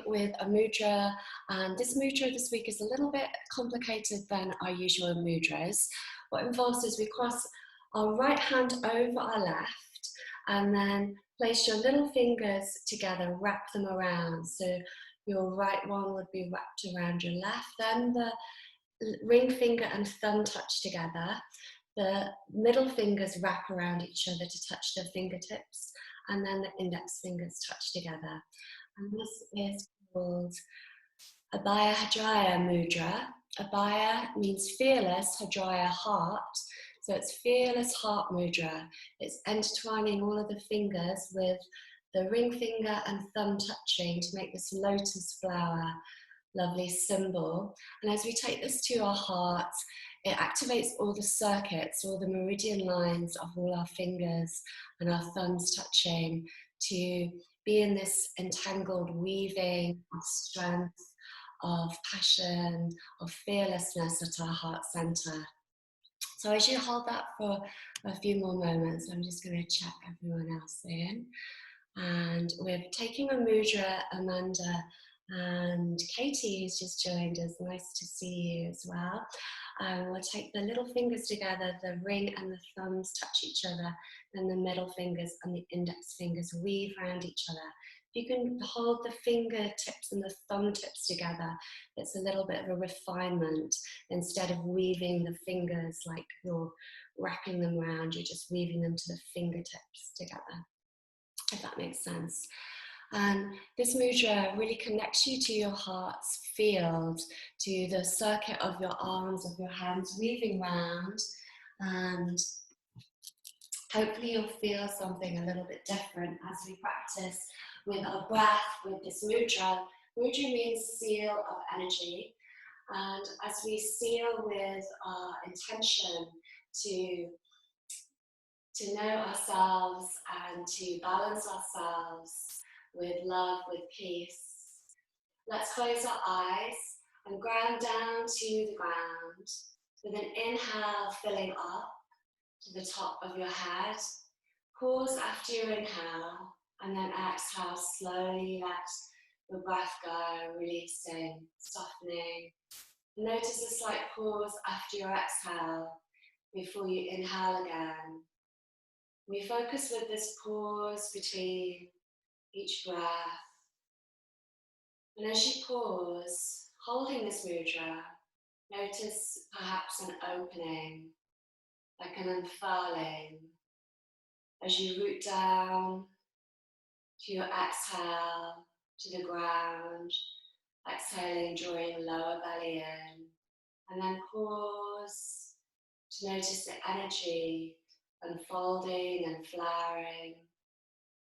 with a mudra, and this mudra this week is a little bit complicated than our usual mudras. What involves is we cross our right hand over our left and then place your little fingers together, wrap them around. So your right one would be wrapped around your left, then the ring finger and thumb touch together. The middle fingers wrap around each other to touch the fingertips, and then the index fingers touch together. And this is called Abhaya Hridaya Mudra. Abhaya means fearless, Hridaya heart. So it's fearless heart mudra. It's intertwining all of the fingers with the ring finger and thumb touching to make this lotus flower lovely symbol. And as we take this to our hearts, it activates all the circuits, all the meridian lines of all our fingers and our thumbs touching to be in this entangled weaving of strength, of passion, of fearlessness at our heart center. So as you hold that for a few more moments, I'm just going to check everyone else in. And we're taking a mudra, Amanda and Katie, who's just joined us. Nice to see you as well. We'll take the little fingers together, the ring and the thumbs touch each other, then the middle fingers and the index fingers weave around each other. You can hold the fingertips and the thumb tips together. It's a little bit of a refinement. Instead of weaving the fingers like you're wrapping them around, you're just weaving them to the fingertips together, if that makes sense. And this mudra really connects you to your heart's field, to the circuit of your arms, of your hands weaving round, and hopefully you'll feel something a little bit different as we practice with our breath, with this mudra. Mudra means seal of energy, and as we seal with our intention to know ourselves and to balance ourselves with love, with peace, let's close our eyes and ground down to the ground with an inhale filling up to the top of your head. Pause after your inhale and then exhale slowly. Let your breath go, releasing, softening. Notice a slight pause after your exhale before you inhale again. We focus with this pause between each breath. And as you pause, holding this mudra, notice perhaps an opening, like an unfurling, as you root down to your exhale to the ground, exhaling, drawing the lower belly in, and then pause to notice the energy unfolding and flowering.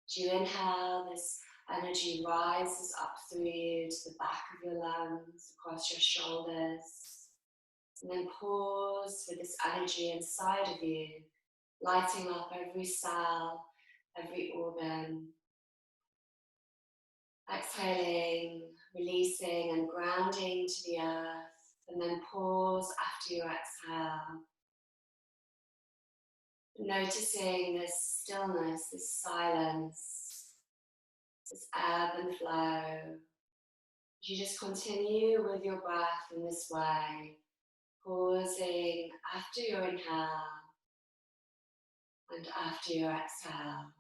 As you inhale, this energy rises up through you to the back of your lungs, across your shoulders, and then pause with this energy inside of you, lighting up every cell, every organ. Exhaling, releasing and grounding to the earth, and then pause after your exhale. Noticing this stillness, this silence, this ebb and flow. You just continue with your breath in this way, pausing after your inhale and after your exhale.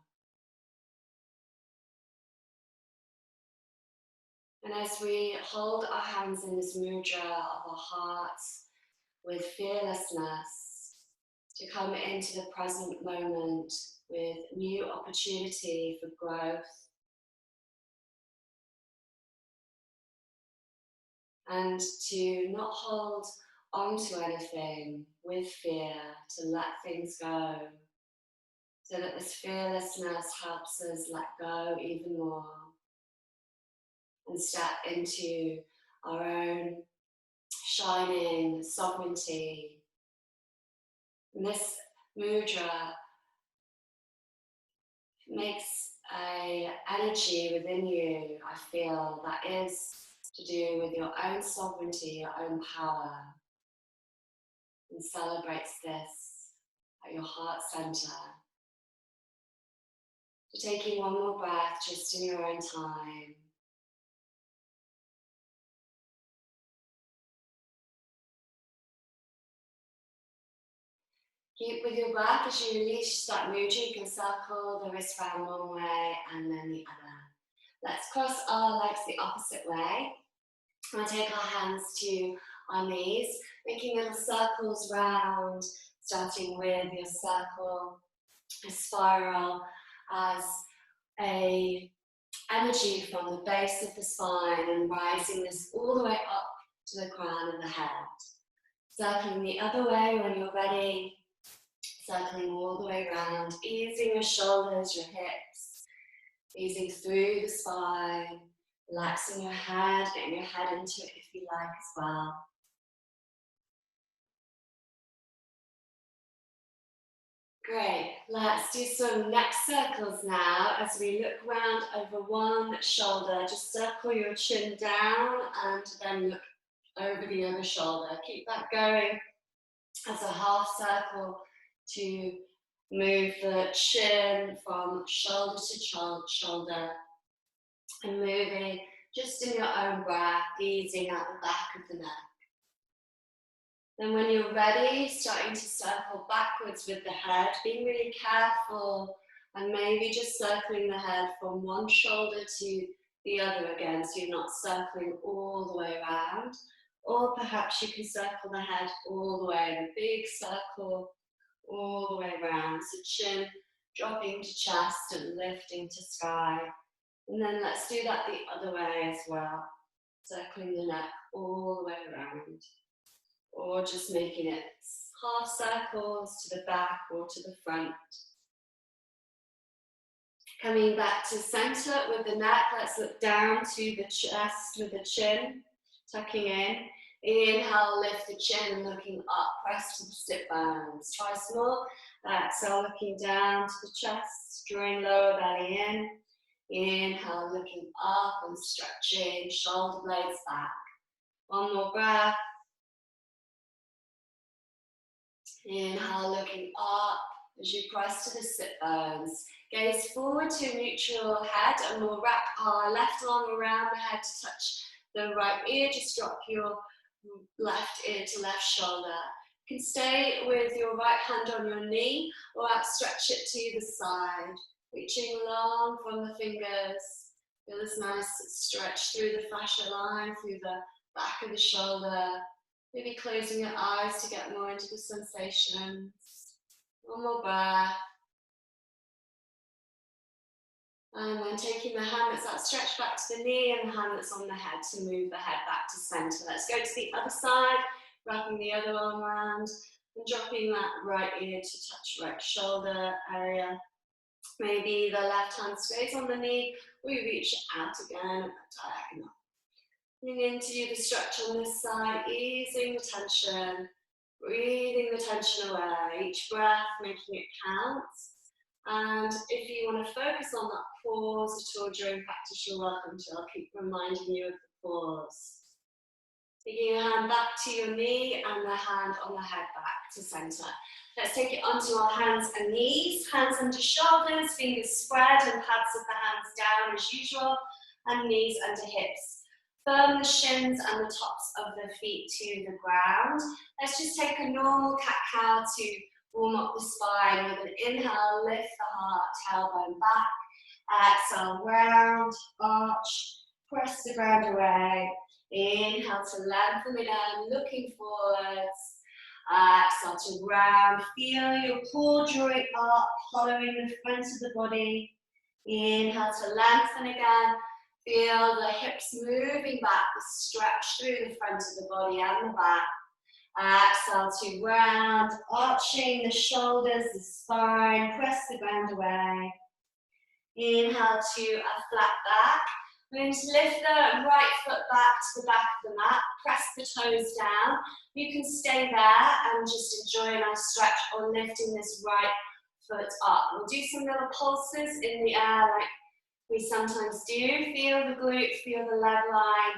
And as we hold our hands in this mudra of our hearts with fearlessness, to come into the present moment with new opportunity for growth, and to not hold on to anything with fear, to let things go, so that this fearlessness helps us let go even more and step into our own shining sovereignty. And this mudra makes an energy within you, I feel, that is to do with your own sovereignty, your own power, and celebrates this at your heart center. So taking one more breath just in your own time. Keep with your breath as you release that mudra. You can circle the wrist round one way and then the other. Let's cross our legs the opposite way. We'll take our hands to our knees, making little circles round, starting with your circle, a spiral as a energy from the base of the spine and rising this all the way up to the crown of the head. Circling the other way when you're ready, circling all the way around, easing your shoulders, your hips, easing through the spine, relaxing your head, getting your head into it if you like as well. Great, let's do some neck circles now as we look round over one shoulder. Just circle your chin down and then look over the other shoulder. Keep that going as a half circle to move the chin from shoulder to shoulder and moving just in your own breath, easing out the back of the neck. Then when you're ready, starting to circle backwards with the head, being really careful and maybe just circling the head from one shoulder to the other again, so you're not circling all the way around. Or perhaps you can circle the head all the way in a big circle all the way around. So chin dropping to chest and lifting to sky. And then let's do that the other way as well. Circling the neck all the way around. Or just making it half circles to the back or to the front. Coming back to center with the neck, let's look down to the chest with the chin, tucking in. Inhale, lift the chin and looking up, press to the sit bones. Twice more. Exhale, looking down to the chest, drawing lower belly in. Inhale, looking up and stretching, shoulder blades back. One more breath. Inhale, looking up as you press to the sit bones. Gaze forward to a neutral head and we'll wrap our left arm around the head to touch the right ear. Just drop your left ear to left shoulder. You can stay with your right hand on your knee or outstretch it to the side. Reaching long from the fingers. Feel this nice stretch through the fascia line, through the back of the shoulder. Maybe closing your eyes to get more into the sensations. One more breath. And then taking the hand that's outstretched back to the knee and the hand that's on the head to move the head back to center. Let's go to the other side, wrapping the other arm around and dropping that right ear to touch right shoulder area. Maybe the left hand stays on the knee, we reach out again at the diagonal. Bring into the stretch on this side, easing the tension, breathing the tension away. Each breath making it count. And if you want to focus on that pause at all during practice, you're welcome to. I'll keep reminding you of the pause. Taking your hand back to your knee and the hand on the head back to center. Let's take it onto our hands and knees, hands under shoulders, fingers spread and pads of the hands down as usual, and knees under hips. Firm the shins and the tops of the feet to the ground. Let's just take a normal cat-cow to warm up the spine with an inhale, lift the heart, tailbone back. Exhale, round, arch, press the ground away. Inhale to lengthen again, looking forwards. Exhale to round. Feel your core drawing up, hollowing the front of the body. Inhale to lengthen again. Feel the hips moving back, the stretch through the front of the body and the back. Exhale to round, arching the shoulders, the spine, press the ground away. Inhale to a flat back. We're going to lift the right foot back to the back of the mat, press the toes down. You can stay there and just enjoy a nice stretch or lifting this right foot up. We'll do some little pulses in the air like we sometimes do. Feel the glute, feel the leg line,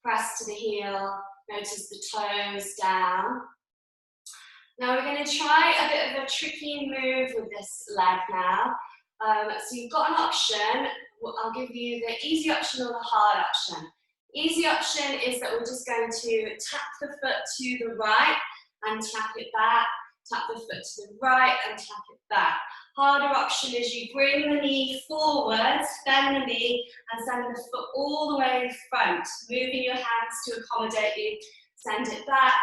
press to the heel, notice the toes down. Now we're going to try a bit of a tricky move with this leg now. So you've got an option. I'll give you the easy option or the hard option. Easy option is that we're just going to tap the foot to the right and tap it back. tap the foot to the right and tap it back. Harder option is you bring the knee forward, bend the knee, and send the foot all the way in front, moving your hands to accommodate you. Send it back,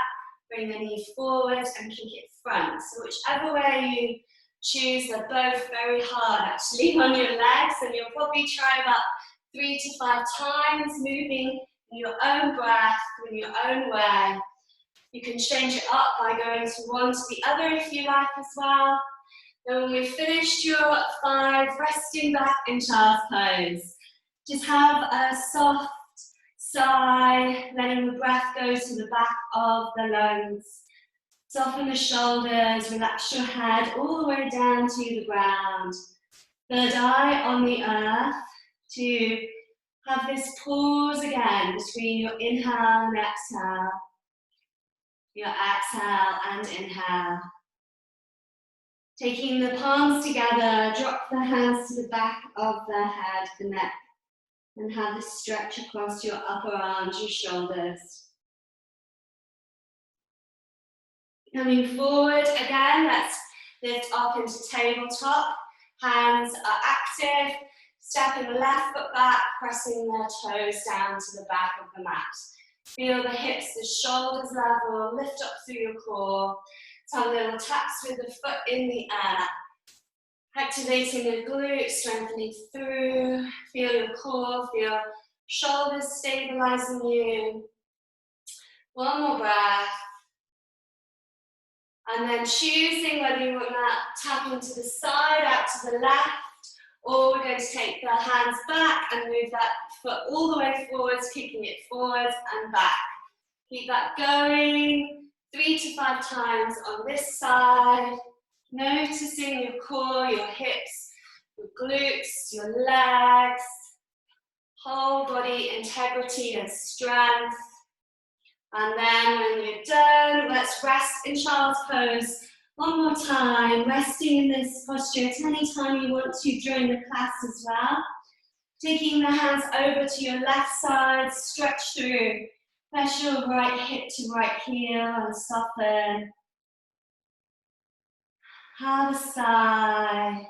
bring the knee forward, and kick it front. So whichever way you choose, they're both very hard actually on your legs, and you'll probably try about 3 to 5 times, moving in your own breath, in your own way. You can change it up by going to one to the other if you like as well. Then when we've finished your 5, resting back in child's pose. Just have a soft sigh, letting the breath go to the back of the lungs. Soften the shoulders, relax your head all the way down to the ground. Third eye on the earth to have this pause again between your inhale and exhale. Your exhale and inhale. Taking the palms together, drop the hands to the back of the head, the neck, and have this stretch across your upper arms, your shoulders. Coming forward again, let's lift up into tabletop. Hands are active, stepping the left foot back, pressing the toes down to the back of the mat. Feel the hips, the shoulders level, lift up through your core. Some little taps with the foot in the air. Activating the glutes, strengthening through. Feel your core, feel shoulders stabilizing you. One more breath. And then choosing whether you want to tap into the side, out to the left, or we're going to take the hands back and move that foot all the way forwards, kicking it forwards and back. Keep that going 3 to 5 times on this side. Noticing your core, your hips, your glutes, your legs, whole body integrity and strength. And then when you're done, let's rest in child's pose one more time, resting in this posture at any time you want to during the class as well. Taking the hands over to your left side, stretch through. Press your right hip to right heel and soften. Have a sigh.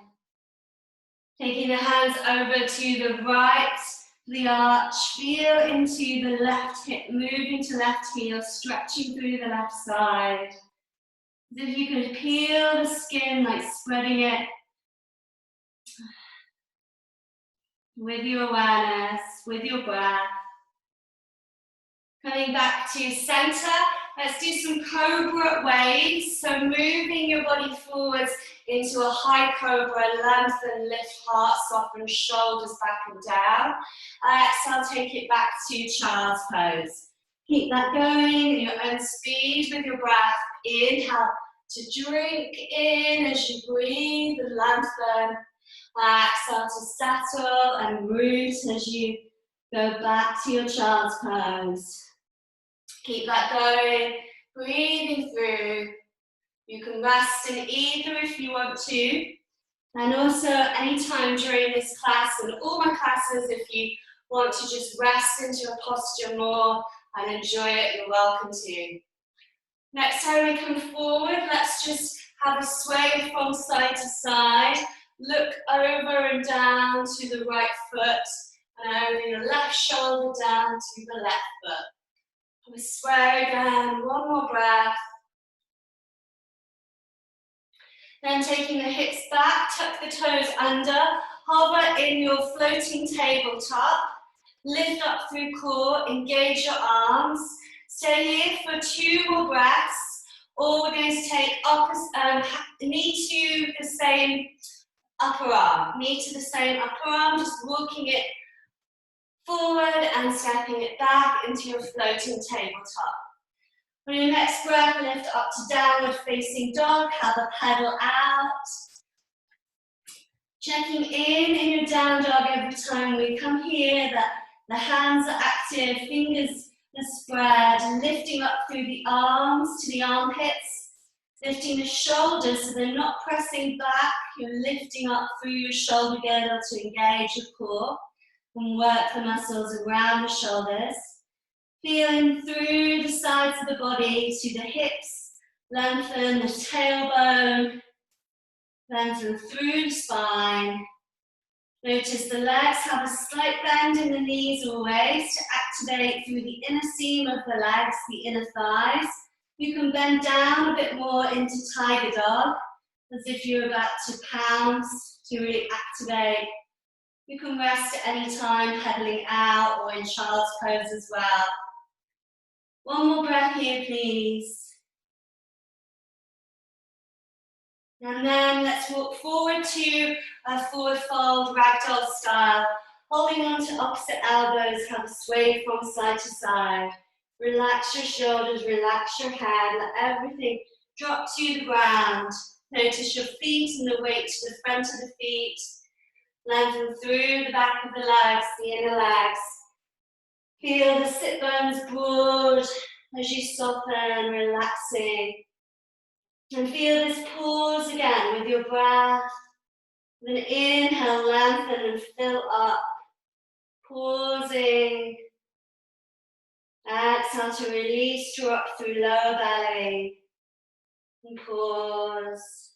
Taking the hands over to the right, the arch, feel into the left hip, moving to left heel, stretching through the left side. As if you could peel the skin, like spreading it with your awareness, with your breath. Coming back to center, let's do some cobra waves. So moving your body forwards into a high cobra, lengthen, lift heart, soften shoulders back and down. Exhale, take it back to child's pose. Keep that going at your own speed with your breath. Inhale to drink in as you breathe and lengthen. Exhale to settle and root as you go back to your child's pose. Keep that going, breathing through. You can rest in either if you want to. And also anytime during this class and all my classes, if you want to just rest into a posture more and enjoy it, you're welcome to. Next time we come forward, let's just have a sway from side to side. Look over and down to the right foot and over your left shoulder down to the left foot. We sway again, one more breath. Then taking the hips back, tuck the toes under, hover in your floating tabletop, lift up through core, engage your arms, stay here for 2 more breaths, or we're going to take knee to the same upper arm, just walking it forward and stepping it back into your floating tabletop. On your next breath, lift up to downward facing dog, have a pedal out. Checking in your down dog every time we come here, that the hands are active, fingers are spread, lifting up through the arms to the armpits, lifting the shoulders so they're not pressing back, you're lifting up through your shoulder girdle to engage your core and work the muscles around the shoulders. Feeling through the sides of the body to the hips, Lengthen the tailbone, lengthen through the spine. Notice the legs have a slight bend in the knees always to activate through the inner seam of the legs, the inner thighs. You can bend down a bit more into tiger dog, as if you're about to pounce to really activate. You can rest at any time, pedaling out or in child's pose as well. One more breath here, please. And then let's walk forward to a forward fold, ragdoll style. Holding on to opposite elbows, have a sway from side to side. Relax your shoulders, relax your head, let everything drop to the ground. Notice your feet and the weight to the front of the feet. Lengthen through the back of the legs, the inner legs. Feel the sit bones broad as you soften, relaxing. And feel this pause again with your breath. With an inhale, lengthen and fill up. Pausing. Exhale to release, drop through lower belly. And pause.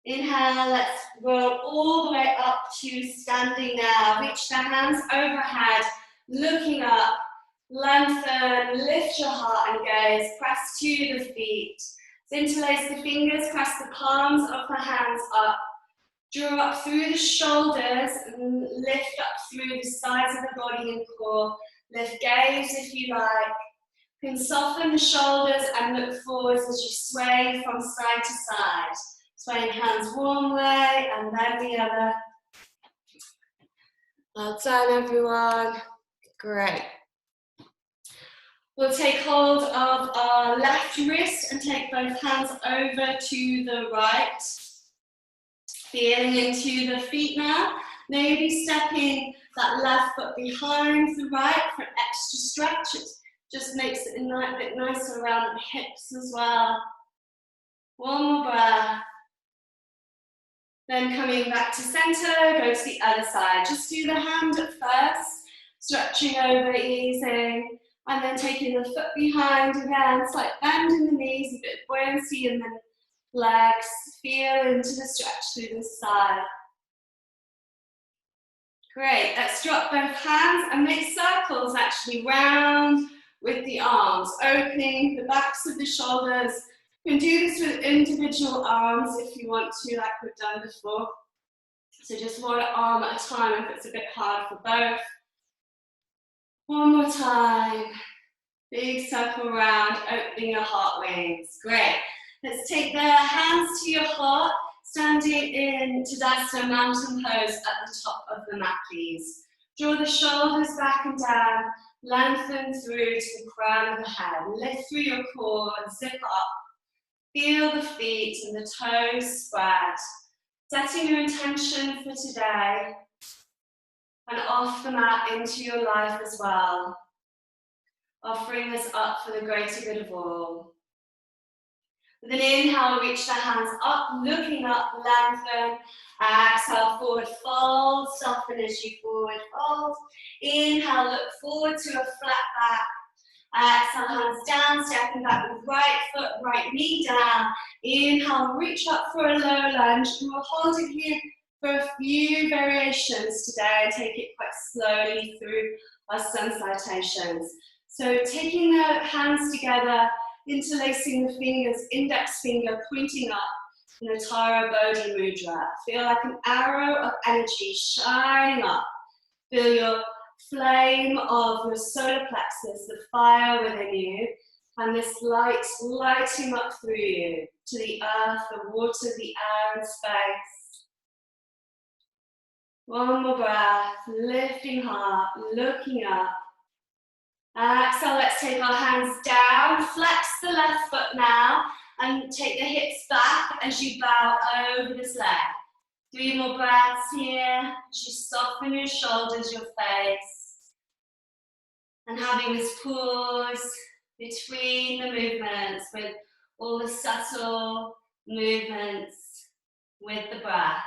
Inhale, let's roll all the way up to standing now. Reach the hands overhead, looking up. Lengthen, lift your heart and gaze. Press to the feet. Interlace the fingers, press the palms of the hands up. Draw up through the shoulders and lift up through the sides of the body and core. Lift gaze if you like. You can soften the shoulders and look forwards as you sway from side to side. Swaying hands one way and then the other. Well done, everyone. Great. We'll take hold of our left wrist and take both hands over to the right. Feeling into the feet now. Maybe stepping that left foot behind the right for an extra stretch. It just makes it a bit nicer around the hips as well. One more breath. Then coming back to center, go to the other side. Just do the hand at first, stretching over, easing. And then taking the foot behind again, slight bend in the knees, a bit of buoyancy in the legs. Feel into the stretch through the side. Great, let's drop both hands and make circles actually round with the arms, opening the backs of the shoulders. You can do this with individual arms if you want to, like we've done before. So just one arm at a time if it's a bit hard for both. One more time. Big circle round, opening your heart wings. Great. Let's take the hands to your heart, standing in Tadasana mountain pose at the top of the mat, please. Draw the shoulders back and down, lengthen through to the crown of the head. Lift through your core and zip up. Feel the feet and the toes spread. Setting your intention for today and off the mat into your life as well. Offering this up for the greater good of all. With an inhale, reach the hands up, looking up, lengthen. Exhale, forward fold, soften as you forward fold. Inhale, look forward to a flat back. Exhale, hands down, stepping back with right foot, right knee down. Inhale, reach up for a low lunge. And we'll hold it here for a few variations today and take it quite slowly through our sun salutations. So taking the hands together, interlacing the fingers, index finger pointing up in the Tara Bodhi Mudra. Feel like an arrow of energy shining up. Feel your flame of your solar plexus, the fire within you, and this light lighting up through you to the earth, the water, the air and space. One more breath, lifting heart, looking up. Exhale, let's take our hands down, flex the left foot now, and take the hips back as you bow over this leg. 3 more breaths here, as you soften your shoulders, your face. And having this pause between the movements with all the subtle movements with the breath.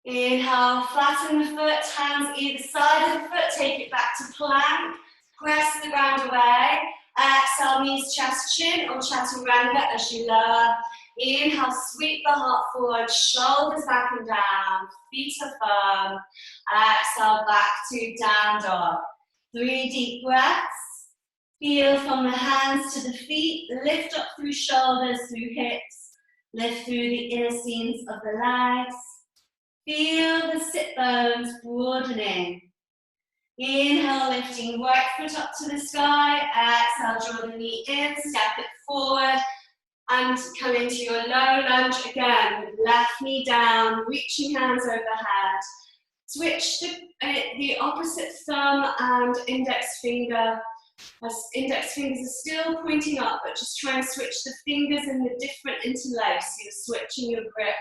Inhale, flatten the foot, hands either side of the foot, take it back to plank, press the ground away. Exhale, knees, chest, chin, or chaturanga as you lower. Inhale, sweep the heart forward, shoulders back and down, feet are firm. Exhale, back to down dog. 3 deep breaths. Feel from the hands to the feet, lift up through shoulders, through hips, lift through the inner seams of the legs. Feel the sit bones broadening. Inhale, lifting right foot up to the sky. Exhale, draw the knee in, step it forward, and come into your low lunge again with left knee down, reaching hands overhead. Switch the opposite thumb and index finger. As index fingers are still pointing up, but just try and switch the fingers in the different interlace. So you're switching your grip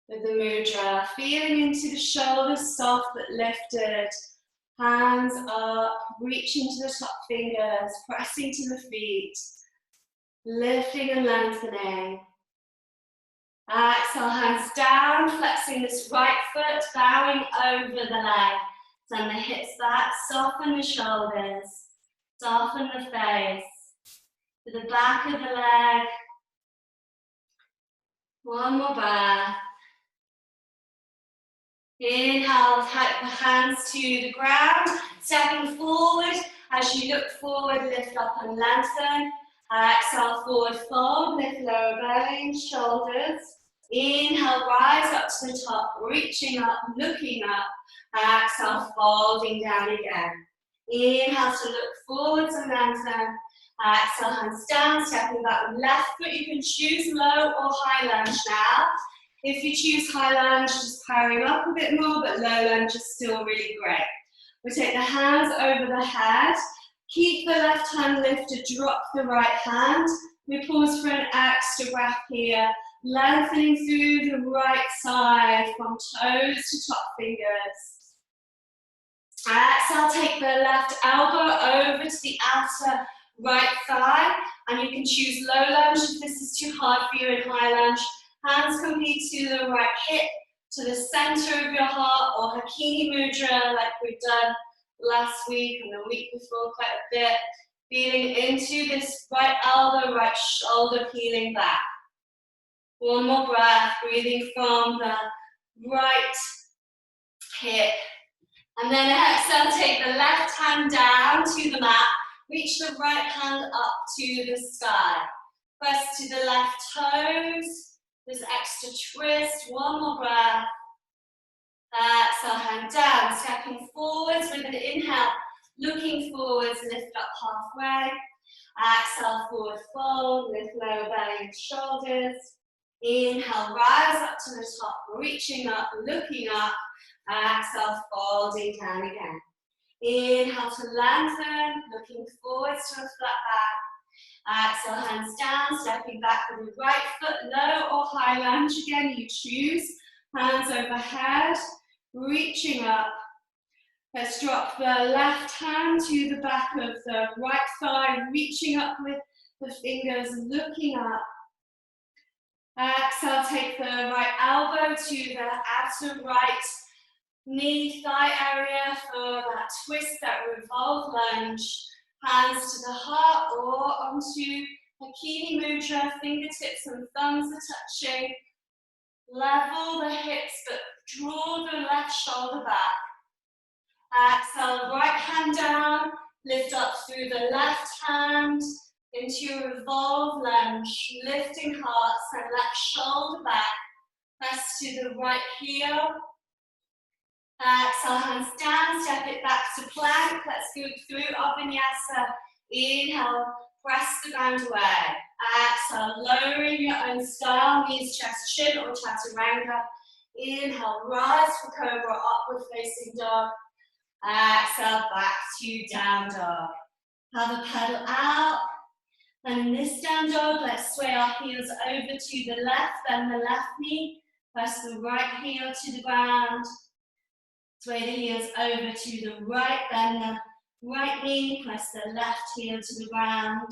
with the mudra, feeling into the shoulders soft but lifted. Hands up, reaching to the top fingers, pressing to the feet, lifting and lengthening. Exhale, hands down, flexing this right foot, bowing over the leg. Send the hips back, soften the shoulders, soften the face. To the back of the leg. One more breath. Inhale, take the hands to the ground, stepping forward. As you look forward, lift up and lengthen. Exhale, forward fold, lift lower belly, shoulders. Inhale, rise up to the top, reaching up, looking up. Exhale, folding down again. Inhale to look forwards and lengthen. Exhale, hands down, stepping back with left foot. You can choose low or high lunge now. If you choose high lunge, just powering up a bit more, but low lunge is still really great. We take the hands over the head. Keep the left hand lifted, drop the right hand. We pause for an extra breath here, lengthening through the right side from toes to top fingers. Exhale, take the left elbow over to the outer right thigh, and you can choose low lunge if this is too hard for you in high lunge. Hands can be to the right hip, to the center of your heart, or Hakini Mudra like we've done last week and the week before quite a bit. Feeling into this right elbow, right shoulder peeling back. One more breath, breathing from the right hip. And then exhale, take the left hand down to the mat. Reach the right hand up to the sky. Press to the left toes. This extra twist, one more breath. Exhale, hand down, stepping forwards with an inhale, looking forwards, lift up halfway. Exhale, forward fold, lift lower belly and shoulders. Inhale, rise up to the top, reaching up, looking up. Exhale, folding down again. Inhale to lengthen, looking forwards to a flat back. Exhale, hands down, stepping back with the right foot, low or high lunge. Again, you choose. Hands overhead, reaching up. Let's drop the left hand to the back of the right thigh, reaching up with the fingers, looking up. Exhale, take the right elbow to the outer right knee, thigh area for that twist, that revolve lunge. Hands to the heart or onto Hakini Mudra, fingertips and thumbs are touching. Level the hips, but draw the left shoulder back. Exhale, right hand down, lift up through the left hand into your revolve lunge, lifting heart, and left shoulder back. Press to the right heel. Exhale, hands down, step it back to plank. Let's go through our vinyasa. Inhale, press the ground away. Exhale, lowering your own style, knees, chest, chin, or chaturanga. Inhale, rise for cobra, upward facing dog. Exhale, back to down dog. Have a pedal out. And in this down dog, let's sway our heels over to the left, bend the left knee. Press the right heel to the ground. Sway the heels over to the right, bend the right knee, press the left heel to the ground.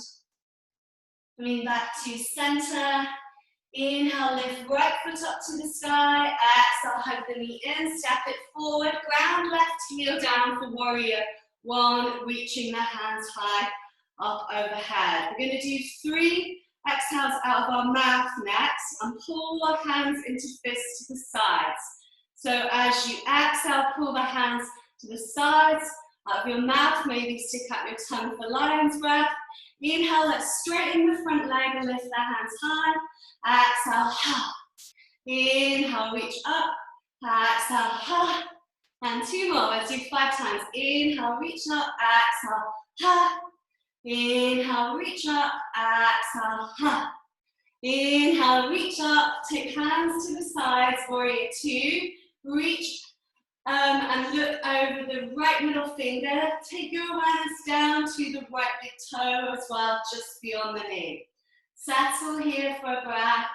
Coming back to center. Inhale, lift right foot up to the sky. Exhale, hug the knee in, step it forward. Ground left heel down for warrior one, reaching the hands high up overhead. We're going to do 3 exhales out of our mouth next and pull our hands into fists to the sides. So as you exhale, pull the hands to the sides. Out of your mouth, maybe stick out your tongue for lion's breath. Inhale, let's straighten the front leg and lift the hands high. Exhale, ha. Inhale, reach up. Exhale, ha. And 2 more. Let's do 5 times. Inhale, reach up. Exhale, ha. Inhale, reach up. Exhale, ha. Inhale, reach up. Take hands to the sides. Warrior 2. Reach and look over the right middle finger. Take your awareness down to the right big toe as well, just beyond the knee. Settle here for a breath.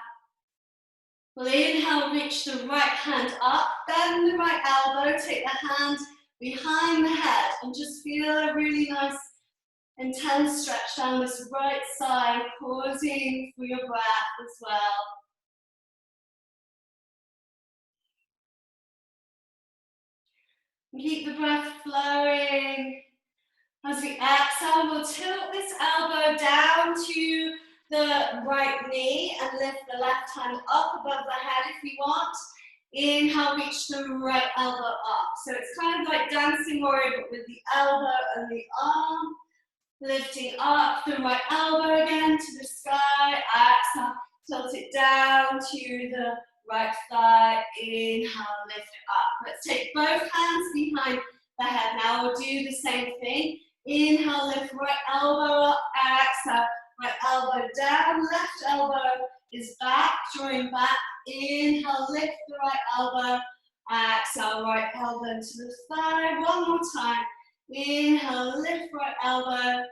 We'll inhale, reach the right hand up, bend the right elbow, take the hand behind the head, and just feel a really nice, intense stretch down this right side, pausing for your breath as well. Keep the breath flowing. As we exhale, we'll tilt this elbow down to the right knee and lift the left hand up above the head if you want. Inhale, reach the right elbow up. So it's kind of like dancing warrior, but with the elbow and the arm. Lifting up the right elbow again to the sky. Exhale, tilt it down to the right thigh. Inhale, lift it up. Let's take both hands behind the head. Now we'll do the same thing. Inhale, lift right elbow up. Exhale, right elbow down. Left elbow is back, drawing back. Inhale, lift the right elbow. Exhale, right elbow to the thigh. One more time. Inhale, lift right elbow.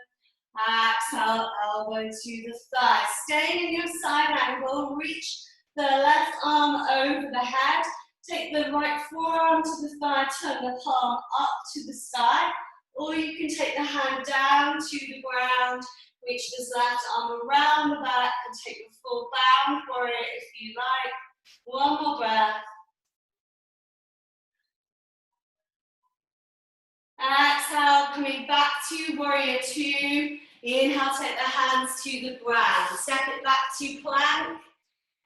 Exhale, elbow to the thigh. Stay in your side angle. Reach the left arm over the head. Take the right forearm to the thigh. Turn the palm up to the side. Or you can take the hand down to the ground. Reach this left arm around the back and take a full bound warrior if you like. One more breath. Exhale, coming back to warrior 2. Inhale, take the hands to the ground. Step it back to plank.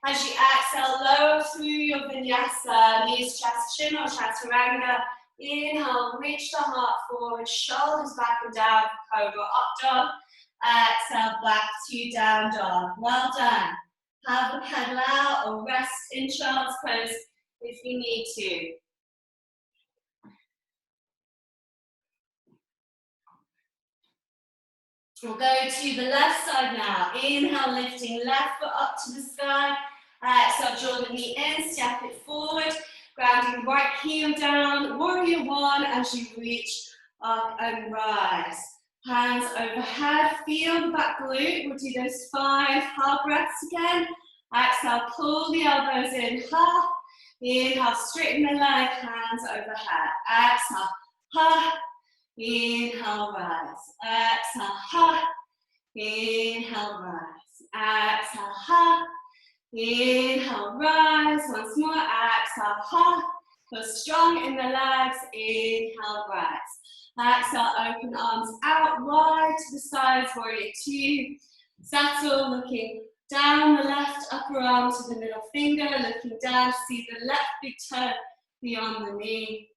As you exhale, lower through your vinyasa, knees, chest, chin or chaturanga. Inhale, reach the heart forward, shoulders back and down, cobra, up dog. Exhale, back to down dog. Well done. Have the pedal out or rest in child's pose if you need to. We'll go to the left side now. Inhale, lifting left foot up to the sky. Exhale, draw the knee in, step it forward. Grounding right heel down. Warrior 1 as you reach up and rise. Hands overhead. Feel the back glute. We'll do those 5 hard breaths again. Exhale, pull the elbows in. Ha. Inhale, straighten the leg. Hands overhead. Exhale. Ha. Inhale, rise. Exhale, ha. Inhale, rise. Exhale, ha. Inhale, rise. Once more. Exhale, ha. Feel strong in the legs. Inhale, rise. Exhale, open arms out wide to the sides. Warrior 2. Settle, looking down the left upper arm to the middle finger. Looking down to see the left big toe beyond the knee.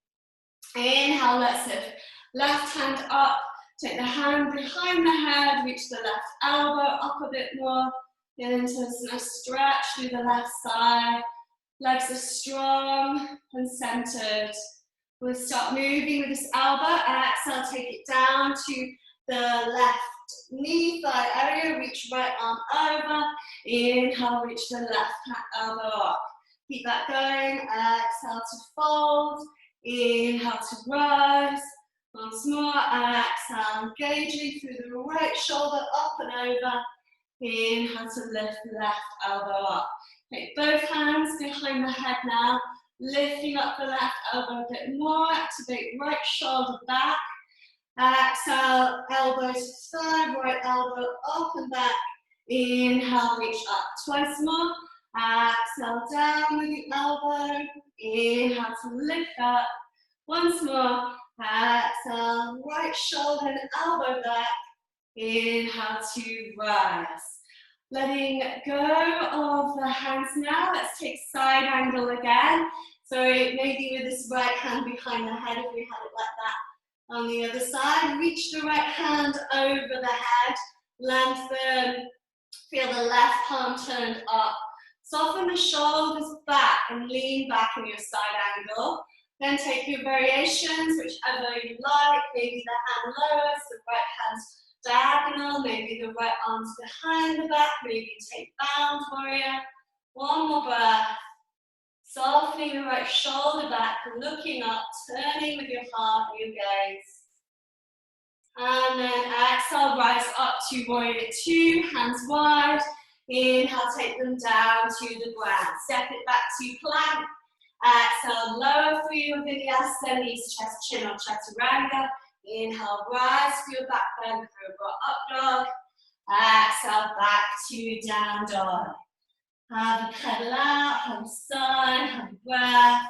Inhale, let's lift. Left hand up, take the hand behind the head, reach the left elbow up a bit more, get into a nice stretch through the left side. Legs are strong and centered. We'll start moving with this elbow. Exhale, take it down to the left knee, thigh area, reach right arm over. Inhale, reach the left elbow up. Keep that going. Exhale to fold. Inhale to rise. Once more, exhale, engaging through the right shoulder up and over. Inhale to lift the left elbow up. Take both hands behind the head now, lifting up the left elbow a bit more. Activate right shoulder back. Exhale, elbow to side, right elbow up and back. Inhale, reach up. Twice more. Exhale, down with the elbow. Inhale to lift up. Once more. Exhale, right shoulder and elbow back. Inhale to rise. Letting go of the hands now. Let's take side angle again. So maybe with this right hand behind the head, if we had it like that. On the other side, reach the right hand over the head. Lengthen. Feel the left palm turned up. Soften the shoulders back and lean back in your side angle. Then take your variations, whichever you like. Maybe the hand lowers, the right hand's diagonal, maybe the right arm's behind the back, maybe take bound warrior. One more breath. Softening the right shoulder back, looking up, turning with your heart, your gaze. And then exhale, rise up to warrior two, hands wide. Inhale, take them down to the ground. Step it back to plank. Exhale, lower through your vinyasa, knees, chest, chin, or chaturanga. Inhale, rise for your back bend, cobra up dog. Exhale, back to down dog. Have a pedal out, have a sigh, have a breath.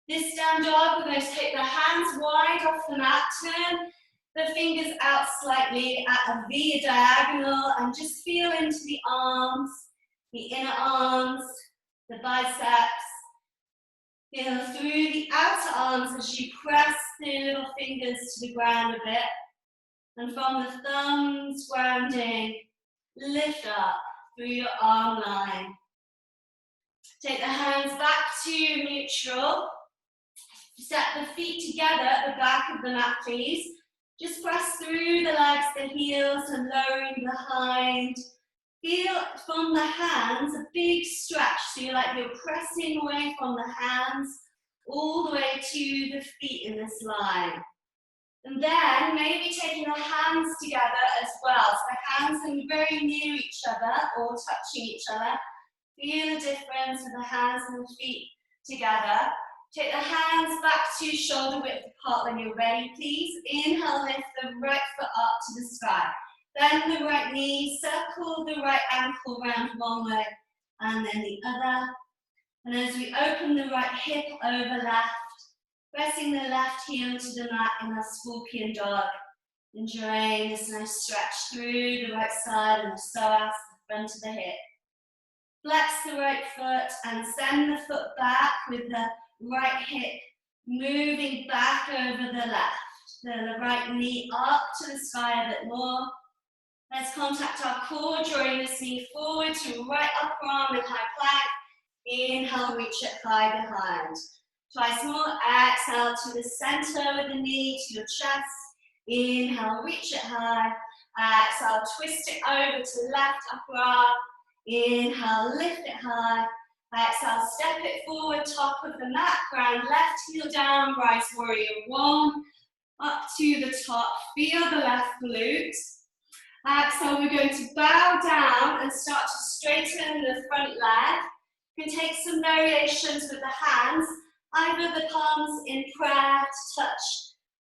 This down dog, we're going to take the hands wide off the mat, turn the fingers out slightly at a V diagonal, and just feel into the arms, the inner arms, the biceps. Feel through the outer arms as you press the little fingers to the ground a bit. And from the thumbs grounding, lift up through your arm line. Take the hands back to neutral. Step the feet together at the back of the mat, please. Just press through the legs, the heels, and lowering behind. Feel from the hands a big stretch, so you're pressing away from the hands all the way to the feet in this line. And then maybe taking the hands together as well. So the hands are very near each other or touching each other. Feel the difference with the hands and the feet together. Take the hands back to shoulder width apart when you're ready, please. Inhale, lift the right foot up to the sky. Bend the right knee, circle the right ankle round one way and then the other. And as we open the right hip over left, pressing the left heel to the mat in our scorpion dog. Enjoying this nice stretch through the right side and the psoas, the front of the hip. Flex the right foot and send the foot back with the right hip moving back over the left. The right knee up to the sky a bit more. Let's contact our core, drawing this knee forward to right upper arm in high plank. Inhale, reach it high behind. Twice more, exhale to the center with the knee to your chest. Inhale, reach it high. Exhale, twist it over to left upper arm. Inhale, lift it high. Exhale, step it forward, top of the mat, ground left heel down, rise warrior one. Up to the top, feel the left glute. Exhale, we're going to bow down and start to straighten the front leg. You can take some variations with the hands, either the palms in prayer to touch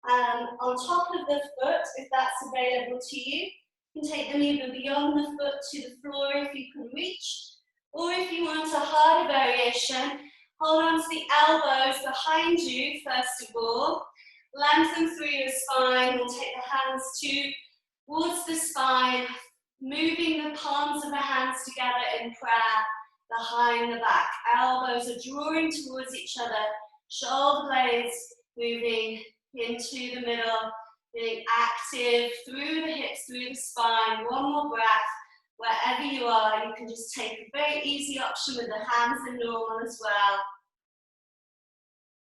on top of the foot, if that's available to you. You can take them either beyond the foot to the floor if you can reach, or if you want a harder variation, hold on to the elbows behind you first of all. Lengthen through your spine and take the hands towards the spine, moving the palms of the hands together in prayer behind the back. Elbows are drawing towards each other, shoulder blades moving into the middle, being active through the hips, through the spine. One more breath. Wherever you are, you can just take a very easy option with the hands in normal as well.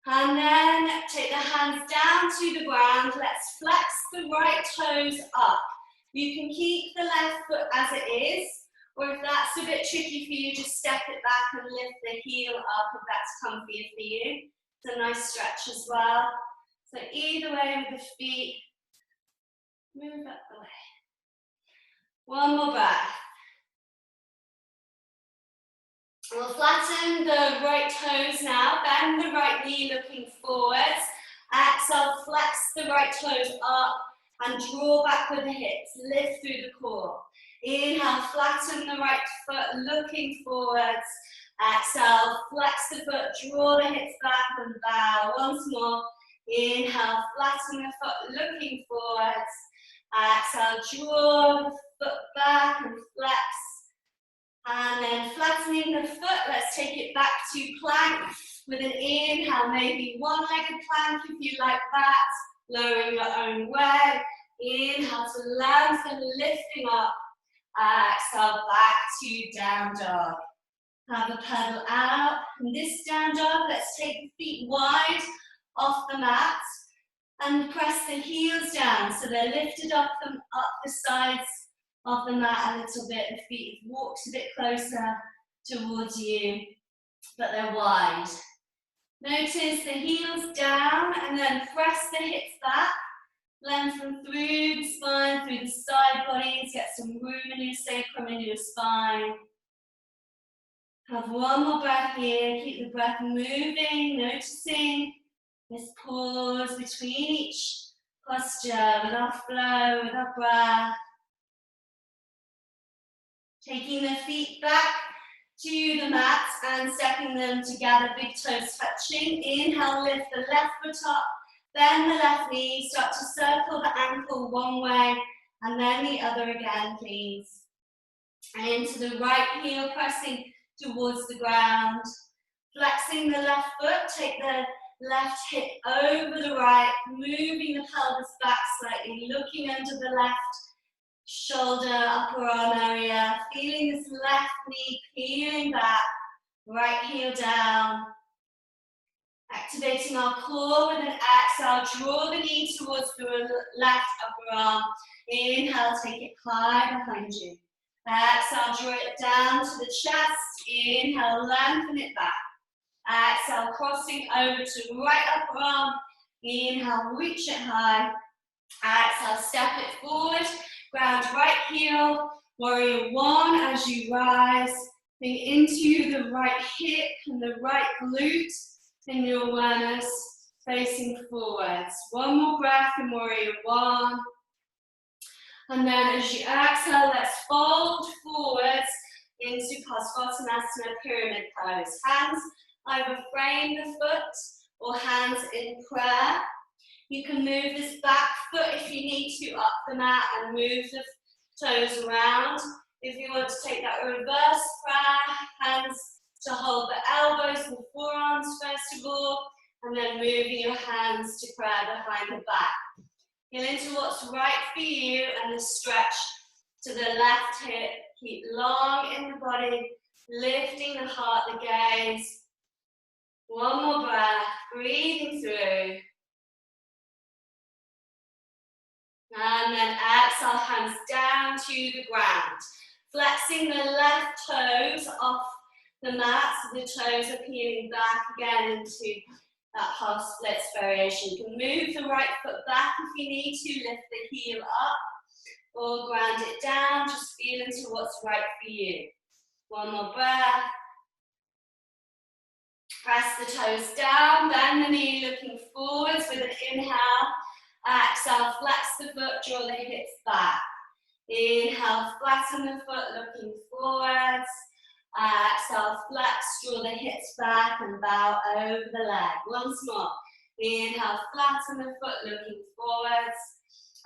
And then take the hands down to the ground. Let's flex the right toes up. You can keep the left foot as it is, or if that's a bit tricky for you, just step it back and lift the heel up if that's comfier for you. It's a nice stretch as well. So either way with the feet, move up the way. One more breath. We'll flatten the right toes now, bend the right knee looking forwards. Exhale, flex the right toes up and draw back with the hips, lift through the core. Inhale, flatten the right foot looking forwards. Exhale, flex the foot, draw the hips back and bow. Once more. Inhale, flatten the foot looking forwards. Exhale, draw the foot back and flex. And then flattening the foot, let's take it back to plank with an inhale, maybe one-legged plank if you like that, lowering your own way. Inhale to lengthen, lifting up. Exhale, back to down dog. Have a pedal out. In this down dog, let's take the feet wide off the mat and press the heels down so they're lifted up the sides of the mat a little bit. The feet have walked a bit closer towards you, but they're wide. Notice the heels down and then press the hips back. Lengthen through the spine, through the side bodies. Get some room in your sacrum, in your spine. Have one more breath here. Keep the breath moving, noticing this pause between each posture with our flow, with our breath. Taking the feet back to the mat and stepping them together, big toes touching. Inhale, lift the left foot up, bend the left knee, start to circle the ankle one way and then the other again, please. And into the right heel, pressing towards the ground. Flexing the left foot, take the left hip over the right, moving the pelvis back slightly, looking under the left shoulder, upper arm area, feeling this left knee peeling back, right heel down. Activating our core with an exhale, draw the knee towards the left upper arm. Inhale, take it high behind you. Exhale, draw it down to the chest. Inhale, lengthen it back. Exhale, crossing over to right upper arm. Inhale, reach it high. Exhale, step it forward. Ground right heel. Warrior one as you rise. Bring into the right hip and the right glute in your awareness, facing forwards. One more breath in warrior one. And then as you exhale, let's fold forwards into Parsvottanasana, pyramid pose. Hands either frame the foot or hands in prayer. You can move this back foot if you need to up the mat and move the toes around. If you want to take that reverse prayer, hands to hold the elbows and forearms first of all, and then moving your hands to prayer behind the back. Feel into what's right for you and the stretch to the left hip. Keep long in the body, lifting the heart, the gaze. One more breath, breathing through. And then exhale, hands down to the ground. Flexing the left toes off the mat, so the toes are peeling back again into that half splits variation. You can move the right foot back if you need to, lift the heel up, or ground it down, just feel into what's right for you. One more breath. Press the toes down, bend the knee, looking forwards with an inhale. Exhale, flex the foot, draw the hips back. Inhale, flatten the foot, looking forwards. Exhale, flex, draw the hips back and bow over the leg. Once more. Inhale, flatten the foot, looking forwards.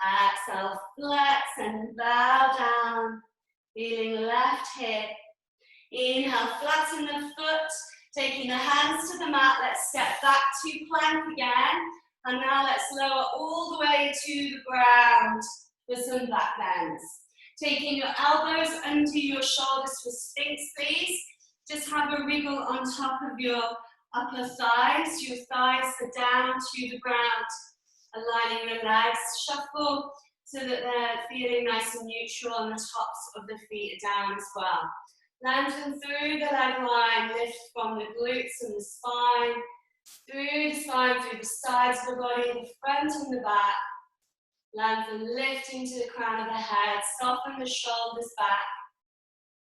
Exhale, flex and bow down. Feeling left hip. Inhale, flatten the foot. Taking the hands to the mat, let's step back to plank again. And now let's lower all the way to the ground with some back bends. Taking your elbows under your shoulders for Sphinx, please. Just have a wriggle on top of your upper thighs. Your thighs are down to the ground, aligning the legs. Shuffle so that they're feeling nice and neutral and the tops of the feet are down as well. Lengthen through the leg line, lift from the glutes and the spine, through the spine, through the sides of the body, the front and the back. Lengthen, lifting to the crown of the head, soften the shoulders back.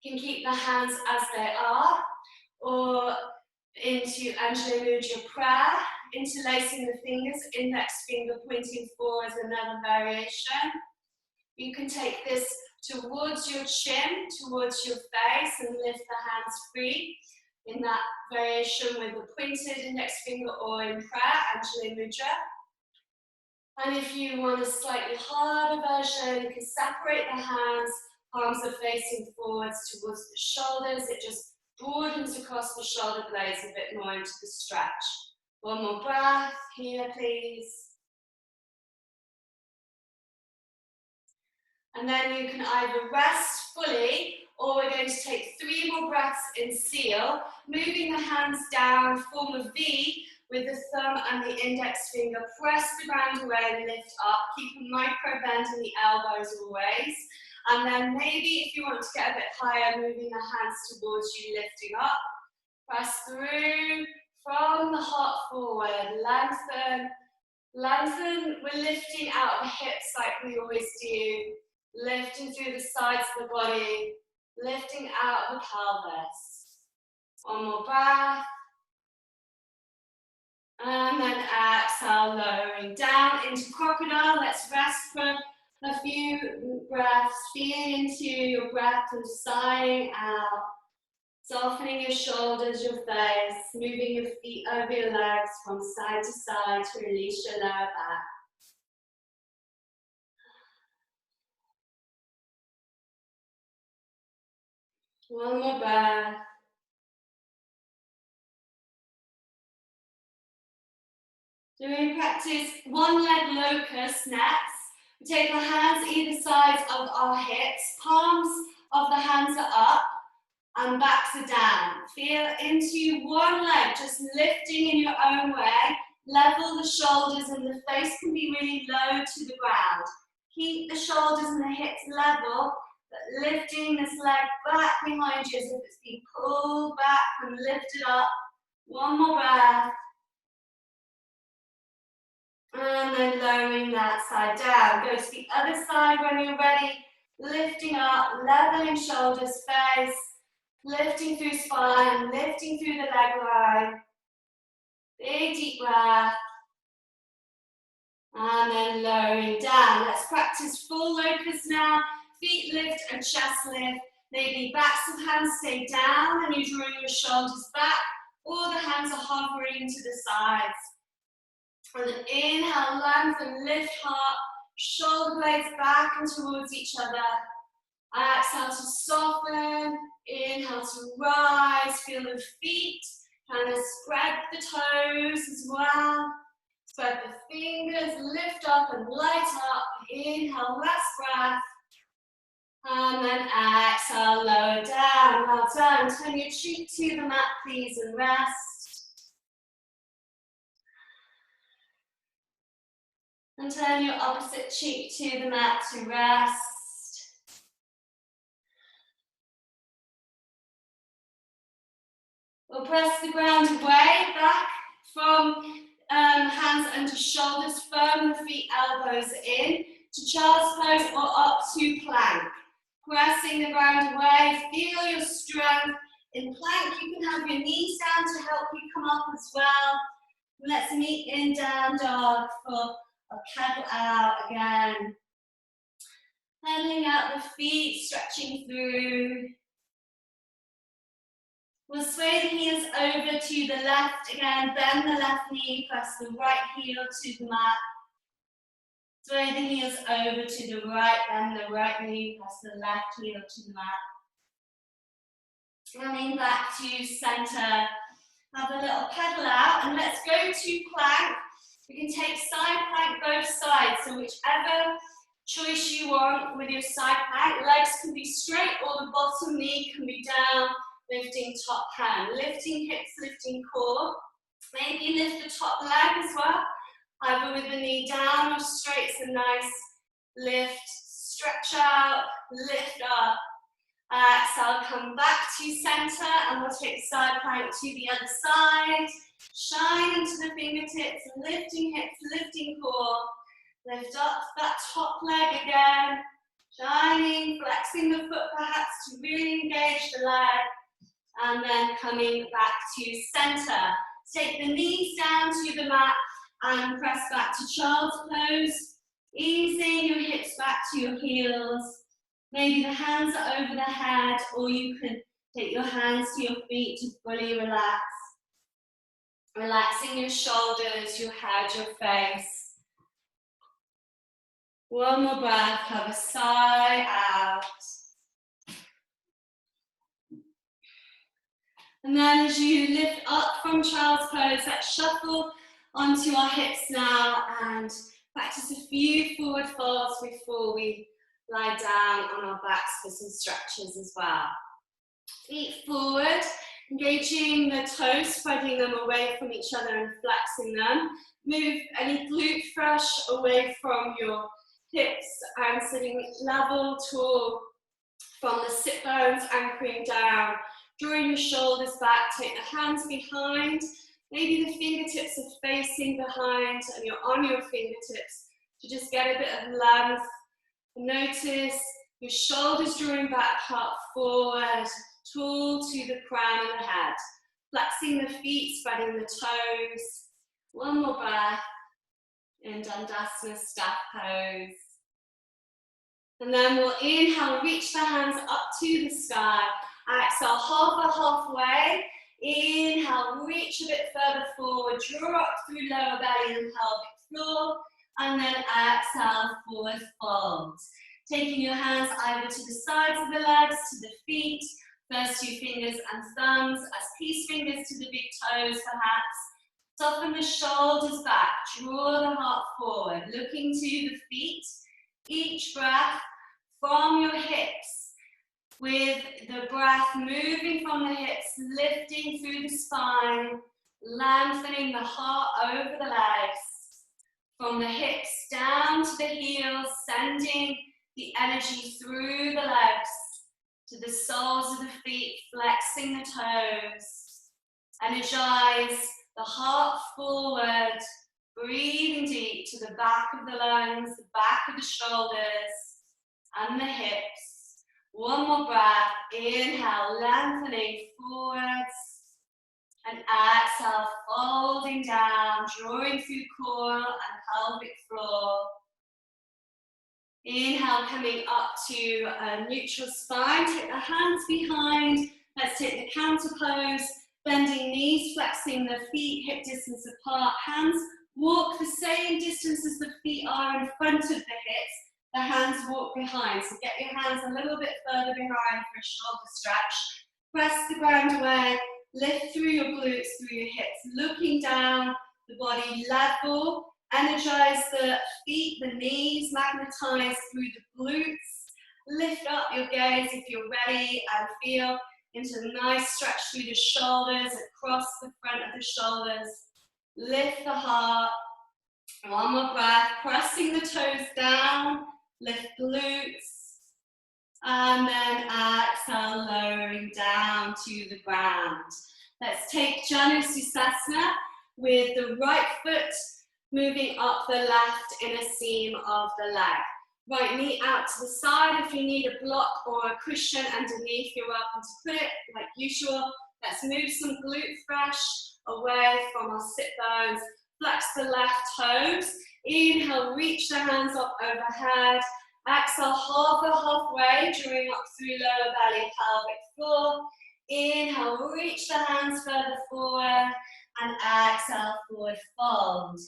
You can keep the hands as they are, or into Anjali Mudra prayer, interlacing the fingers, index finger pointing forward, another variation. You can take this towards your chin, towards your face, and lift the hands free in that variation with the pointed index finger or in prayer, Anjali Mudra. And if you want a slightly harder version, you can separate the hands, palms are facing forwards towards the shoulders. It just broadens across the shoulder blades a bit more into the stretch. One more breath here, please. And then you can either rest fully, or we're going to take 3 more breaths in seal, moving the hands down, form a V with the thumb and the index finger. Press the ground away, lift up, keep a micro bend in the elbows always. And then maybe if you want to get a bit higher, moving the hands towards you, lifting up. Press through from the heart forward, lengthen. Lengthen, we're lifting out of the hips like we always do. Lifting through the sides of the body, lifting out of the pelvis. One more breath. And then exhale, lowering down into crocodile. Let's rest for a few breaths, feeling into your breath and sighing out. Softening your shoulders, your face, moving your feet over your legs from side to side to release your lower back. One more breath. So we practice one leg locust next. We take our hands either sides of our hips, palms of the hands are up and backs are down. Feel into one leg, just lifting in your own way. Level the shoulders and the face can be really low to the ground. Keep the shoulders and the hips level, but lifting this leg back behind you as if it's being pulled back and lifted up. One more breath. And then lowering that side down. Go to the other side when you're ready. Lifting up, leveling shoulders, face. Lifting through spine, lifting through the leg line. Big deep breath. And then lowering down. Let's practice full locust now. Feet lift and chest lift. Maybe backs of hands stay down and you draw your shoulders back, or the hands are hovering to the sides. And then inhale, lengthen, lift heart, shoulder blades back and towards each other. Exhale to soften, inhale to rise, feel the feet, kind of spread the toes as well. Spread the fingers, lift up and light up. Inhale, last breath. And then exhale, lower down. Well done. Turn your cheek to the mat, please, and rest. And turn your opposite cheek to the mat to rest. We'll press the ground away, back from hands under shoulders, firm the feet, elbows in, to child's pose or up to plank. Pressing the ground away, feel your strength. In plank, you can have your knees down to help you come up as well. Let's meet in down dog for a pedal out again. Pedaling out the feet, stretching through. We'll sway the heels over to the left again, bend the left knee, press the right heel to the mat. Sway the heels over to the right, bend the right knee, press the left heel to the mat. Coming back to center, have a little pedal out, and let's go to plank. We can take side plank both sides, so whichever choice you want with your side plank. Legs can be straight or the bottom knee can be down. Lifting top hand, lifting hips, lifting core. Maybe lift the top leg as well, either with the knee down or straight. So nice lift, stretch out, lift up. Exhale, come back to center, and we'll take side plank to the other side. Shine into the fingertips, lifting hips, lifting core. Lift up that top leg again. Shining, flexing the foot perhaps to really engage the leg. And then coming back to center. Take the knees down to the mat and press back to child's pose. Easing your hips back to your heels. Maybe the hands are over the head, or you can take your hands to your feet to fully relax. Relaxing your shoulders, your head, your face. One more breath, have a sigh out. And then as you lift up from child's pose, let's shuffle onto our hips now and practice a few forward folds before we lie down on our backs for some stretches as well. Feet forward, engaging the toes, spreading them away from each other and flexing them. Move any glute thrush away from your hips and sitting level, tall from the sit bones, anchoring down. Drawing your shoulders back, take the hands behind. Maybe the fingertips are facing behind and you're on your fingertips to just get a bit of length. Notice your shoulders drawing back, heart forward, tall to the crown of the head. Flexing the feet, spreading the toes. One more breath in Dandasana staff pose. And then we'll inhale, reach the hands up to the sky. Exhale, hover halfway. Inhale, reach a bit further forward. Draw up through lower belly and pelvic floor. And then exhale, forward fold. Taking your hands either to the sides of the legs, to the feet. First two fingers and thumbs as peace fingers to the big toes perhaps. Soften the shoulders back. Draw the heart forward. Looking to the feet. Each breath from your hips, with the breath moving from the hips, lifting through the spine, lengthening the heart over the legs. From the hips down to the heels, sending the energy through the legs to the soles of the feet, flexing the toes. Energize the heart forward, breathing deep to the back of the lungs, the back of the shoulders, and the hips. One more breath. Inhale, lengthening forwards. And exhale, folding down, drawing through core and pelvic floor. Inhale, coming up to a neutral spine. Take the hands behind. Let's take the counter pose. Bending knees, flexing the feet, hip distance apart. Hands walk the same distance as the feet are in front of the hips. The hands walk behind. So get your hands a little bit further behind for a shoulder stretch. Press the ground away. Lift through your glutes, through your hips. Looking down, the body level. Energize the feet, the knees. Magnetize through the glutes. Lift up your gaze if you're ready and feel into a nice stretch through the shoulders, across the front of the shoulders. Lift the heart. One more breath, pressing the toes down. Lift glutes. And then exhale, lowering down to the ground. Let's take Janusasana with the right foot moving up the left inner seam of the leg. Right knee out to the side. If you need a block or a cushion underneath, you're welcome to put it like usual. Let's move some glute thrush away from our sit bones. Flex the left toes. Inhale, reach the hands up overhead. Exhale, hover halfway, drawing up through lower belly, pelvic floor. Inhale, reach the hands further forward. And exhale, forward fold.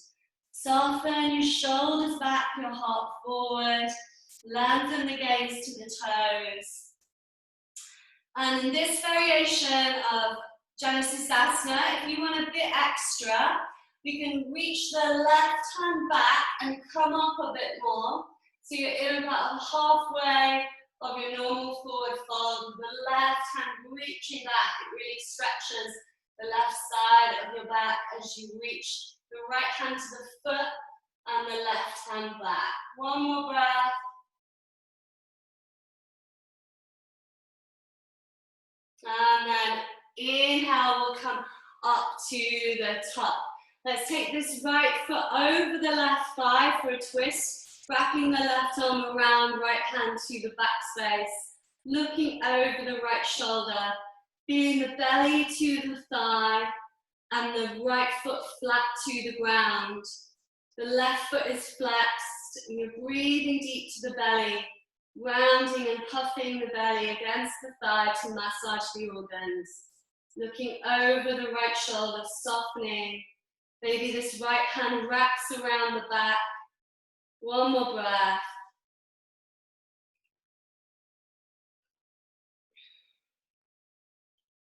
Soften your shoulders back, your heart forward. Lengthen the gaze to the toes. And in this variation of Janusasana, if you want a bit extra, you can reach the left hand back and come up a bit more. So you're in about halfway of your normal forward fold. With the left hand reaching back, it really stretches the left side of your back as you reach the right hand to the foot and the left hand back. One more breath. And then inhale, we'll come up to the top. Let's take this right foot over the left thigh for a twist, wrapping the left arm around, right hand to the back space, looking over the right shoulder, feeling the belly to the thigh, and the right foot flat to the ground. The left foot is flexed, and you're breathing deep to the belly, rounding and puffing the belly against the thigh to massage the organs. Looking over the right shoulder, softening. Maybe this right hand wraps around the back, One more breath.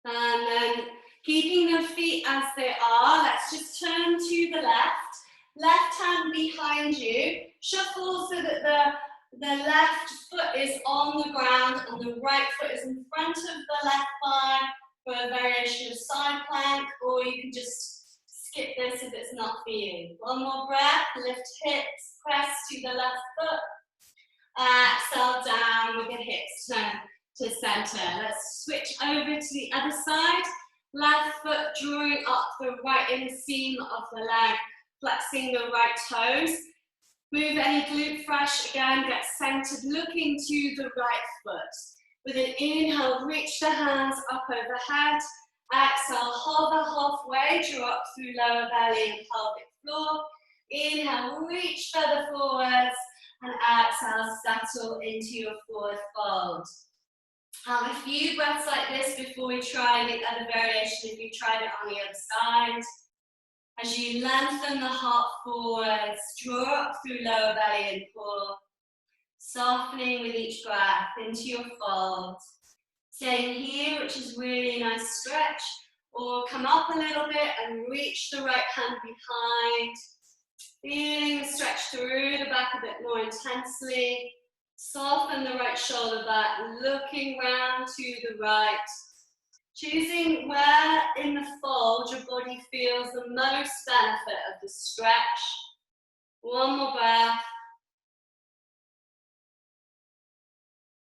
And then keeping the feet as they are, let's just turn to the left. Left hand behind you. Shuffle so that the left foot is on the ground and the right foot is in front of the left thigh for a variation of side plank, or you can just skip this if it's not for you. One more breath, lift hips, press to the left foot. Exhale down with the hips, turn to center. Let's switch over to the other side. Left foot drawing up the right inner seam of the leg, flexing the right toes. Move any glute fresh, again, get centered, looking to the right foot. With an inhale, reach the hands up overhead. Exhale, hover halfway, draw up through lower belly and pelvic floor. Inhale, reach further forwards. And exhale, settle into your forward fold. Have a few breaths like this before we try the other variation if you tried it on the other side. As you lengthen the heart forwards, draw up through lower belly and core. Softening with each breath into your fold. Staying here, which is really a nice stretch. Or come up a little bit and reach the right hand behind. Feeling the stretch through the back a bit more intensely. Soften the right shoulder back, looking round to the right. Choosing where in the fold your body feels the most benefit of the stretch. One more breath.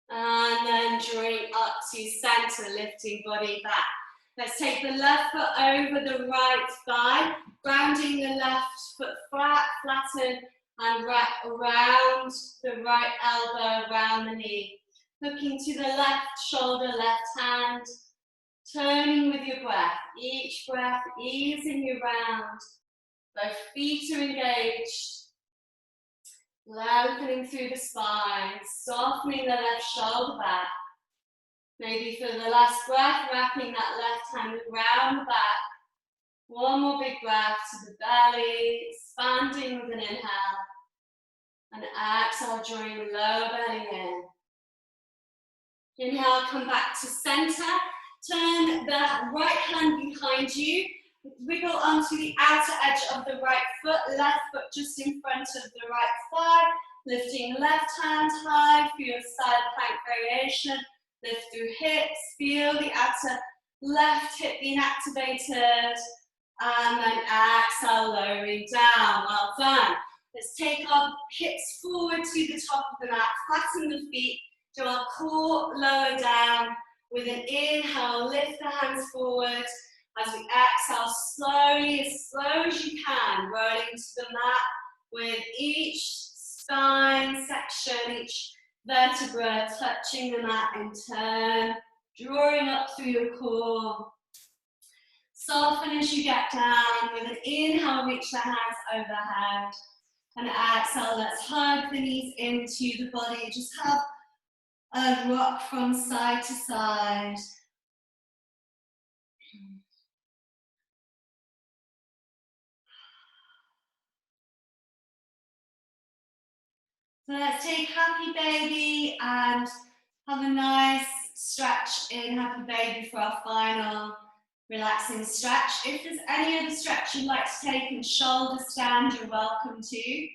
And then drawing up to center, lifting body back. Let's take the left foot over the right thigh, grounding the left foot flat, flatten, and wrap around the right elbow, around the knee. Looking to the left shoulder, left hand, turning with your breath. Each breath easing you round. Both feet are engaged. Lengthening through the spine, softening the left shoulder back. Maybe for the last breath, wrapping that left hand around the back. One more big breath to the belly, expanding with an inhale. And exhale, drawing the lower belly in. Inhale, come back to center. Turn the right hand behind you. Wiggle onto the outer edge of the right foot, left foot just in front of the right thigh. Lifting left hand high for your side plank variation. Lift through hips, feel the outer left hip being activated. And then exhale, lowering down. Well done. Let's take our hips forward to the top of the mat, flatten the feet, do our core lower down. With an inhale, lift the hands forward. As we exhale, slowly, as slow as you can, rolling to the mat with each spine section, each vertebra touching the mat in turn, drawing up through your core. Soften as you get down. With an inhale, reach the hands overhead. And exhale, let's hug the knees into the body. Just have a rock from side to side. So let's take happy baby and have a nice stretch in happy baby for our final relaxing stretch. If there's any other stretch you'd like to take in shoulder stand, you're welcome to.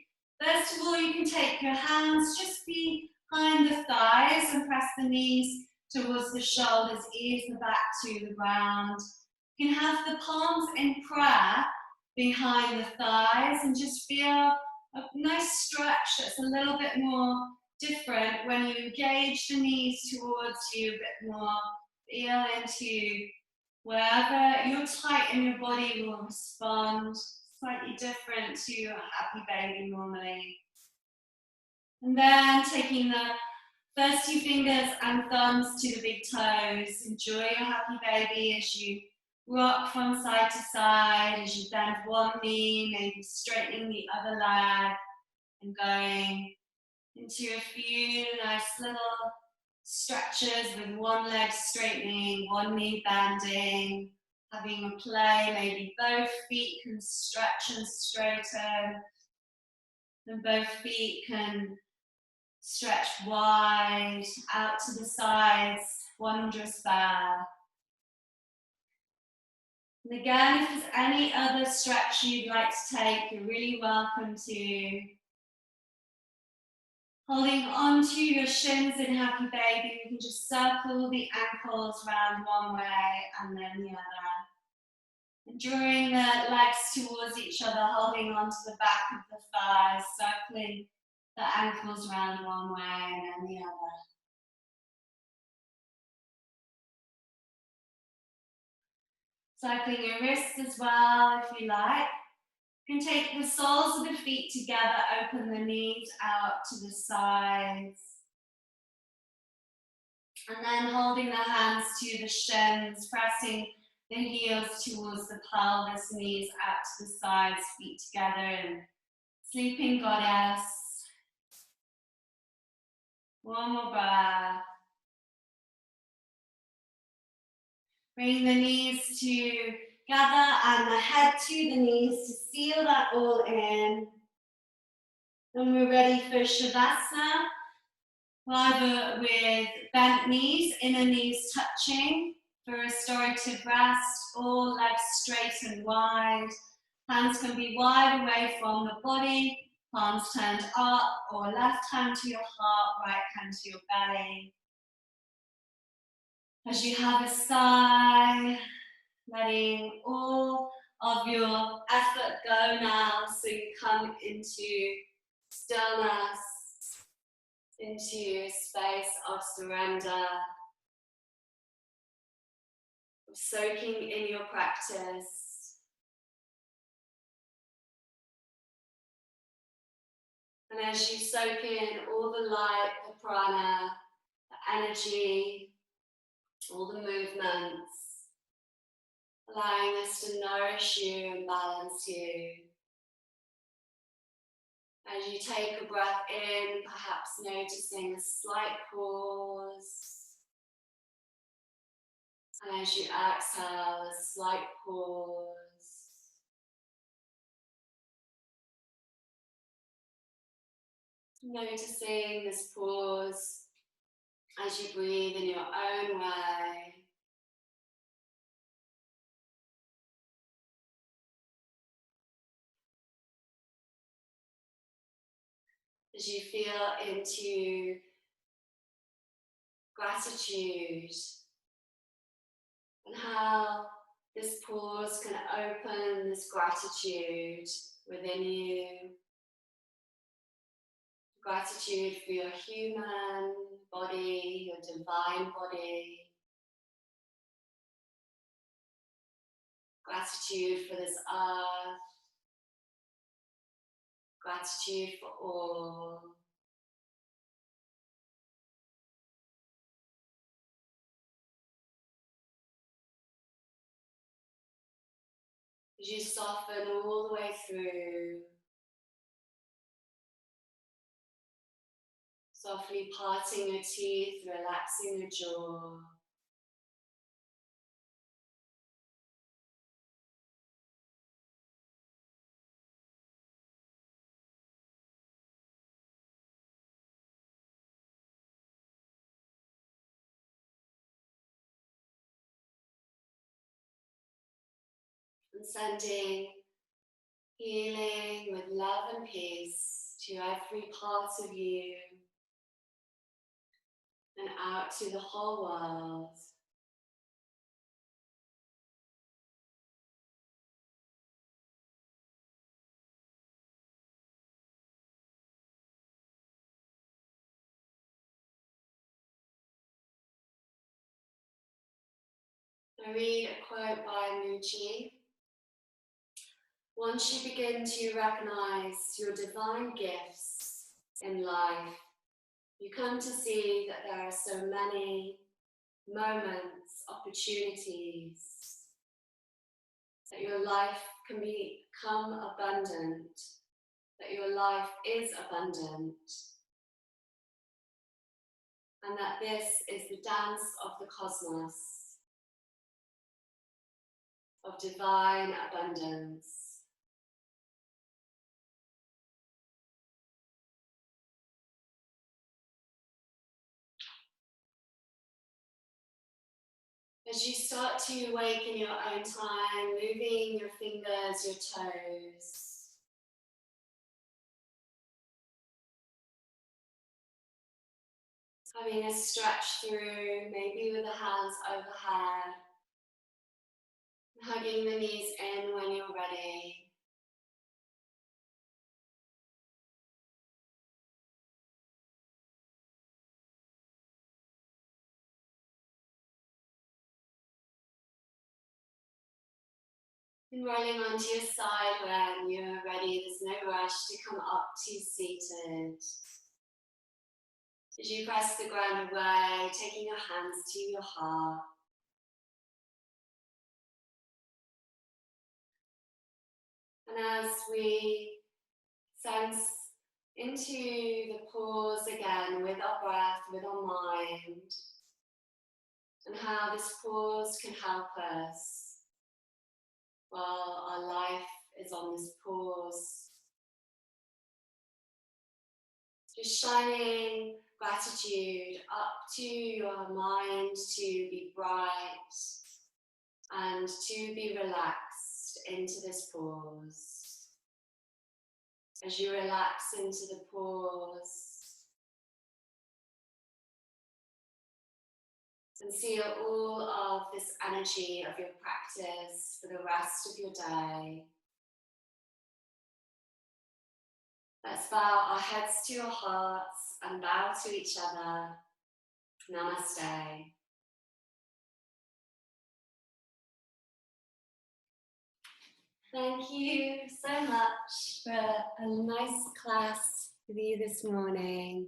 First of all, you can take your hands just behind the thighs and press the knees towards the shoulders, ease the back to the ground. You can have the palms in prayer behind the thighs and just feel a nice stretch that's a little bit more different when you engage the knees towards you a bit more. Feel into wherever you're tight in your body will respond slightly different to a happy baby normally. And then taking the first two fingers and thumbs to the big toes. Enjoy your happy baby as you rock from side to side, as you bend one knee, maybe straightening the other leg, and going into a few nice little stretches with one leg straightening, one knee bending, having a play, maybe both feet can stretch and straighten. And both feet can stretch wide out to the sides, wondrous bow. And again, if there's any other stretch you'd like to take, you're really welcome to. Holding onto your shins in Happy Baby, you can just circle the ankles round one way and then the other. And drawing the legs towards each other, holding onto the back of the thighs, circling the ankles round one way and then the other. Cycling your wrists as well if you like. You can take the soles of the feet together, open the knees out to the sides. And then holding the hands to the shins, pressing the heels towards the pelvis, knees out to the sides, feet together, and sleeping goddess. One more breath. Bring the knees together and the head to the knees to seal that all in. And we're ready for Shavasana, either with bent knees, inner knees touching for restorative rest, or legs straight and wide. Hands can be wide away from the body, palms turned up, or left hand to your heart, right hand to your belly. As you have a sigh, letting all of your effort go now, so you come into stillness, into a space of surrender, of soaking in your practice. And as you soak in all the light, the prana, the energy, all the movements, allowing this to nourish you and balance you. As you take a breath in, perhaps noticing a slight pause. And as you exhale, a slight pause. Noticing this pause as you breathe in your own way. As you feel into gratitude and how this pause can open this gratitude within you. Gratitude for your human body, your divine body. Gratitude for this earth. Gratitude for all. As you soften all the way through, softly parting your teeth, relaxing your jaw. And sending healing with love and peace to every part of you and out to the whole world. I read a quote by Muji. Once you begin to recognize your divine gifts in life, you come to see that there are so many moments, opportunities, that your life can become abundant, that your life is abundant, and that this is the dance of the cosmos, of divine abundance. As you start to wake in your own time, moving your fingers, your toes. Having a stretch through, maybe with the hands overhead. Hugging the knees in when you're ready. And rolling onto your side when you're ready. There's no rush to come up to seated. As you press the ground away, taking your hands to your heart. And as we sense into the pause again with our breath, with our mind, and how this pause can help us while our life is on this pause. Just shining gratitude up to your mind to be bright and to be relaxed into this pause. As you relax into the pause and seal all of this energy of your practice for the rest of your day. Let's bow our heads to our hearts and bow to each other. Namaste. Thank you so much for a nice class with you this morning.